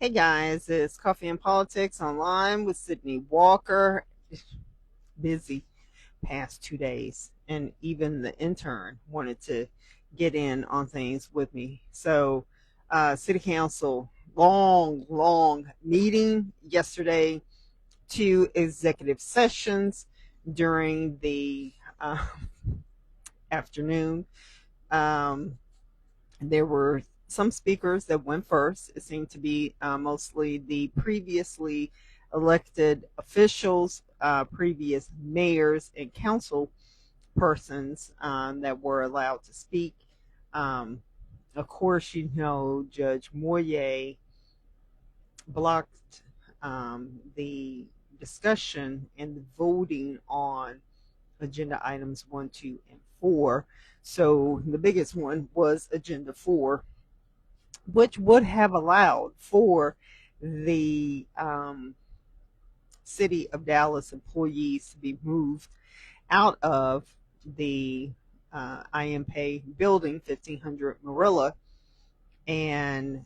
Hey guys, it's Coffee and Politics online with Sydney Walker. Busy past 2 days, and even the intern wanted to get in on things with me. So, City Council, long meeting yesterday, two executive sessions during the afternoon. Um, there were some speakers that went first. It seemed to be mostly the previously elected officials, previous mayors and council persons that were allowed to speak. Um, of course, Judge Moyer blocked the discussion and the voting on agenda items 1, 2, and 4. So the biggest one was agenda 4, which would have allowed for the city of Dallas employees to be moved out of the IMPay building, 1500 Marilla, and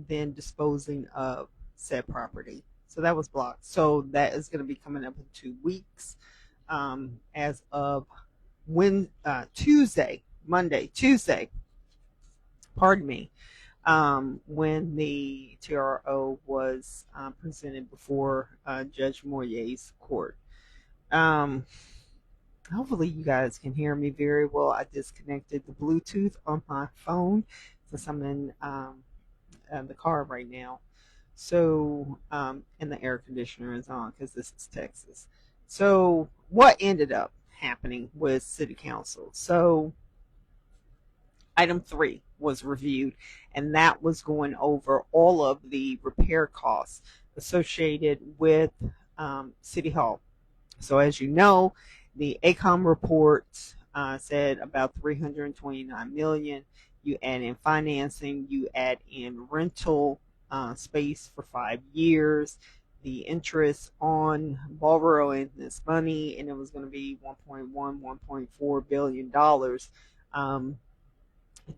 then disposing of said property. So that was blocked. So that is going to be coming up in 2 weeks, as of Tuesday, pardon me, when the TRO was presented before Judge Moyer's court. Um, Hopefully, you guys can hear me very well. I disconnected the Bluetooth on my phone since I'm in the car right now. So, and the air conditioner is on because this is Texas. So, what ended up happening with City Council? So, item 3 was reviewed, and that was going over all of the repair costs associated with City Hall. So, as you know, the ACOM report said about 329 million. You add in financing, you add in rental space for 5 years, the interest on borrowing this money, and it was going to be 1.1, 1.4 billion dollars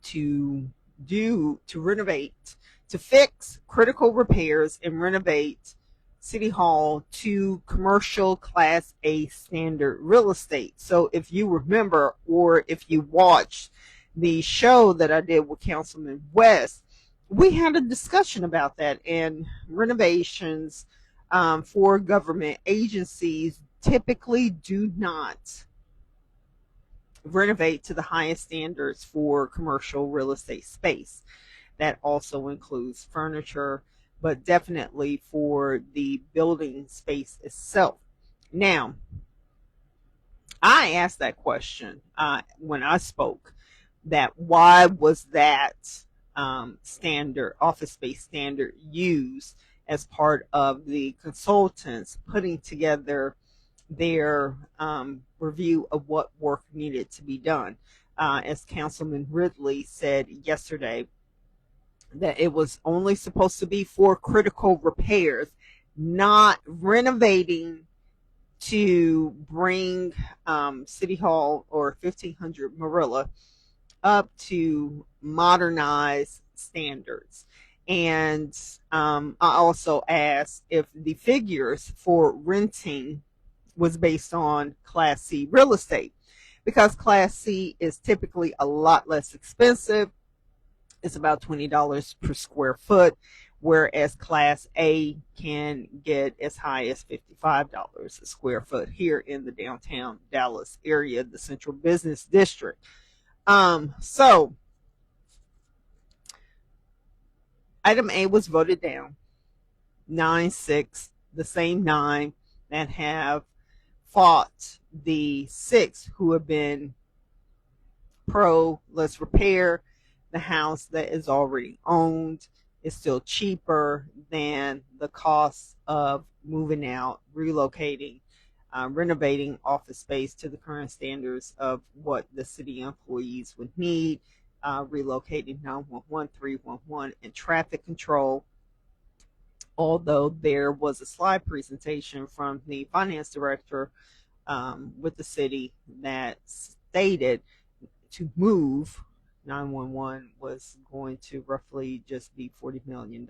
to renovate, to fix critical repairs and renovate City Hall to commercial Class A standard real estate. So if you remember, or if you watched the show that I did with Councilman West, we had a discussion about that, and renovations for government agencies typically do not renovate to the highest standards for commercial real estate space. That also includes furniture, but definitely for the building space itself. Now, I asked that question when I spoke, that why was that standard, office space standard, used as part of the consultants putting together their review of what work needed to be done. As Councilman Ridley said yesterday, that it was only supposed to be for critical repairs, not renovating to bring City Hall or 1500 Marilla up to modernized standards. And I also asked if the figures for renting was based on Class C real estate, because Class C is typically a lot less expensive. It's about $20 per square foot, whereas Class A can get as high as $55 a square foot here in the downtown Dallas area, the Central Business District. So item A was voted down, 9-6, the same 9 that have fought the 6 who have been pro, let's repair the house that is already owned. Is still cheaper than the cost of moving out, relocating, renovating office space to the current standards of what the city employees would need, relocating 911, 311, and traffic control. Although there was a slide presentation from the finance director with the city that stated to move 911 was going to roughly just be $40 million.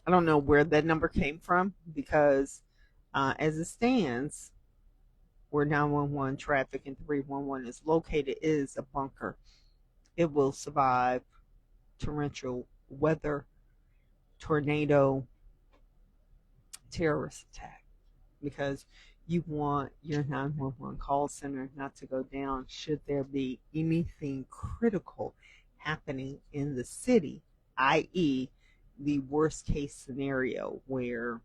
I don't know where that number came from because as it stands, where 911 traffic and 311 is located is a bunker. It will survive torrential weather, tornado, terrorist attack because you want your 911 call center not to go down should there be anything critical happening in the city, i.e., the worst case scenario where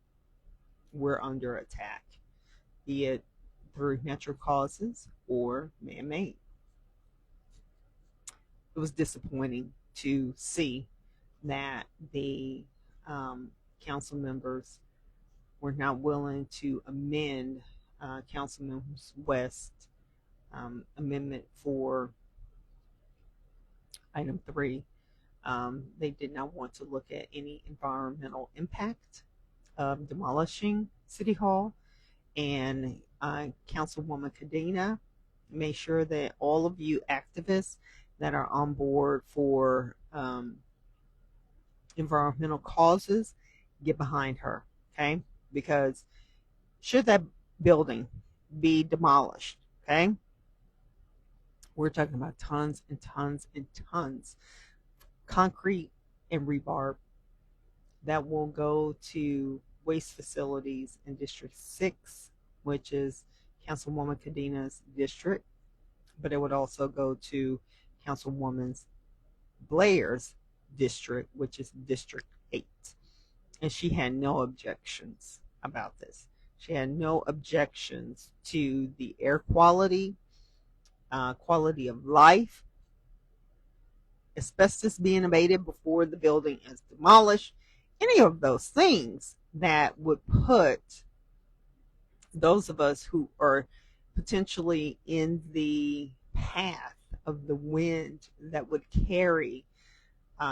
we're under attack, be it through natural causes or man made. It was disappointing to see that the council members were not willing to amend Councilman West's amendment for item 3. They did not want to look at any environmental impact of demolishing City Hall, and Councilwoman Cadena made sure that all of you activists that are on board for environmental causes get behind her, okay? Because should that building be demolished, okay? We're talking about tons and tons and tons concrete and rebar that will go to waste facilities in District 6, which is Councilwoman Cadena's district, but it would also go to Councilwoman Blair's district, which is District 8. And she had no objections about this. She had no objections to the air quality, quality of life, asbestos being abated before the building is demolished, any of those things that would put those of us who are potentially in the path of the wind that would carry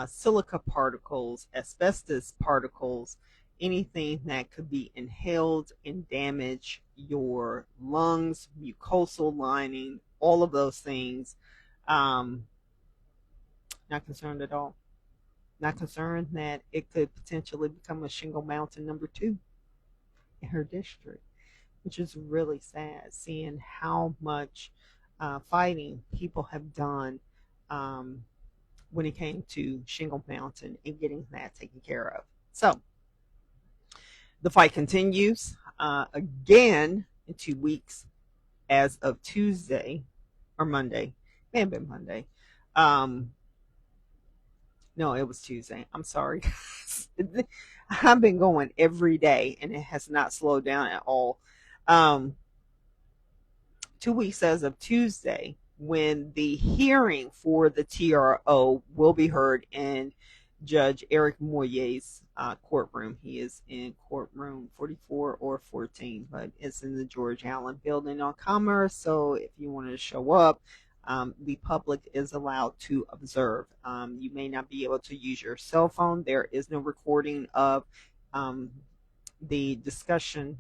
silica particles, asbestos particles, anything that could be inhaled and damage your lungs, mucosal lining, all of those things. Not concerned at all. Not concerned that it could potentially become a shingle mountain number 2 in her district, which is really sad seeing how much fighting people have done when it came to Shingle Mountain and getting that taken care of. So the fight continues again in 2 weeks as of Tuesday or Monday. May have been Monday. No, it was Tuesday. I'm sorry. I've been going every day and it has not slowed down at all. 2 weeks as of Tuesday, when the hearing for the TRO will be heard in Judge Eric Moyer's courtroom. He is in courtroom 44 or 14, but it's in the George Allen Building on Commerce. So if you wanted to show up, the public is allowed to observe. You may not be able to use your cell phone. There is no recording of the discussion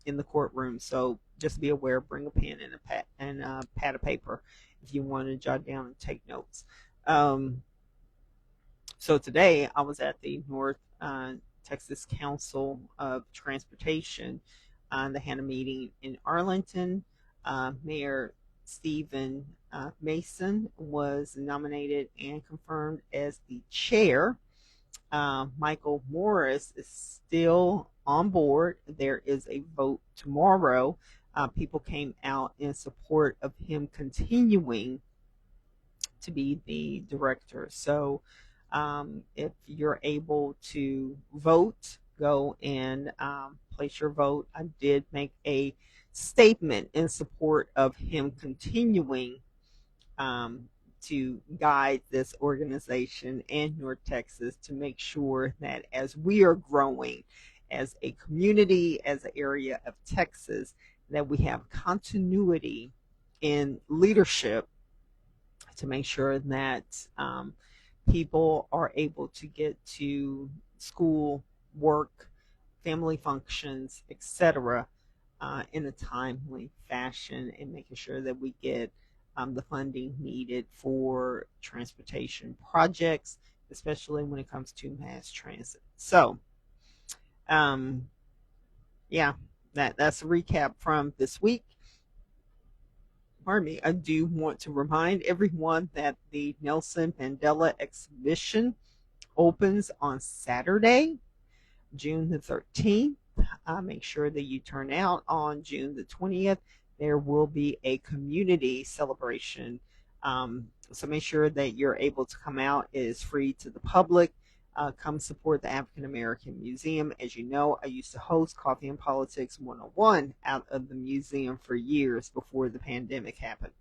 in the courtroom. So just be aware, bring a pen and a pad of paper if you want to jot down and take notes. So today I was at the North Texas Council of Transportation. They had a meeting in Arlington. Mayor Stephen Mason was nominated and confirmed as the chair. Michael Morris is still on board. There is a vote tomorrow. People came out in support of him continuing to be the director. So if you're able to vote, go and place your vote. I did make a statement in support of him continuing to guide this organization in North Texas to make sure that as we are growing as a community, as an area of Texas, that we have continuity in leadership to make sure that people are able to get to school, work, family functions, etc., in a timely fashion, and making sure that we get the funding needed for transportation projects, especially when it comes to mass transit. So Um, yeah, that's a recap from this week. Pardon me. I do want to remind everyone that the Nelson Mandela exhibition opens on Saturday, June the 13th. Make sure that you turn out on June the 20th. There will be a community celebration. So make sure that you're able to come out. It is free to the public. Come support the African American Museum. As you know, I used to host Coffee and Politics 101 out of the museum for years before the pandemic happened.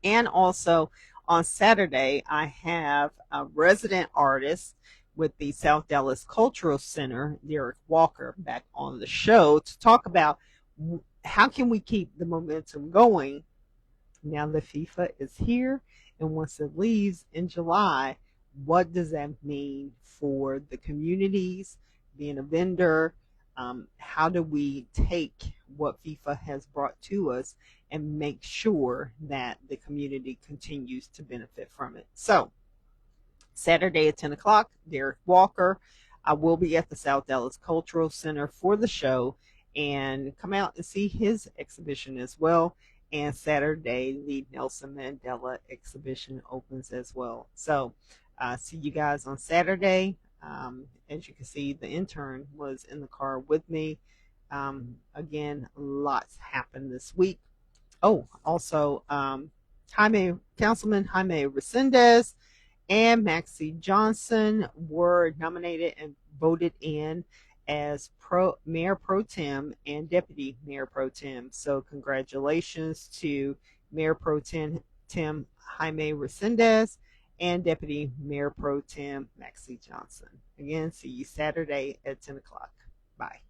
And also on Saturday, I have a resident artist with the South Dallas Cultural Center, Derek Walker, back on the show to talk about how can we keep the momentum going now that FIFA is here, and once it leaves in July, what does that mean for the communities, being a vendor? How do we take what FIFA has brought to us and make sure that the community continues to benefit from it? So, Saturday at 10 o'clock, Derek Walker. I will be at the South Dallas Cultural Center for the show, and come out and see his exhibition as well. And Saturday, the Nelson Mandela exhibition opens as well. So, see you guys on Saturday. As you can see, the intern was in the car with me. Again, lots happened this week. Oh, also, Councilman Jaime Resendez and Maxie Johnson were nominated and voted in as Mayor Pro Tem and Deputy Mayor Pro Tem. So congratulations to Mayor Pro Tem Jaime Resendez and Deputy Mayor Pro Tem Maxie Johnson. Again, see you Saturday at 10 o'clock. Bye.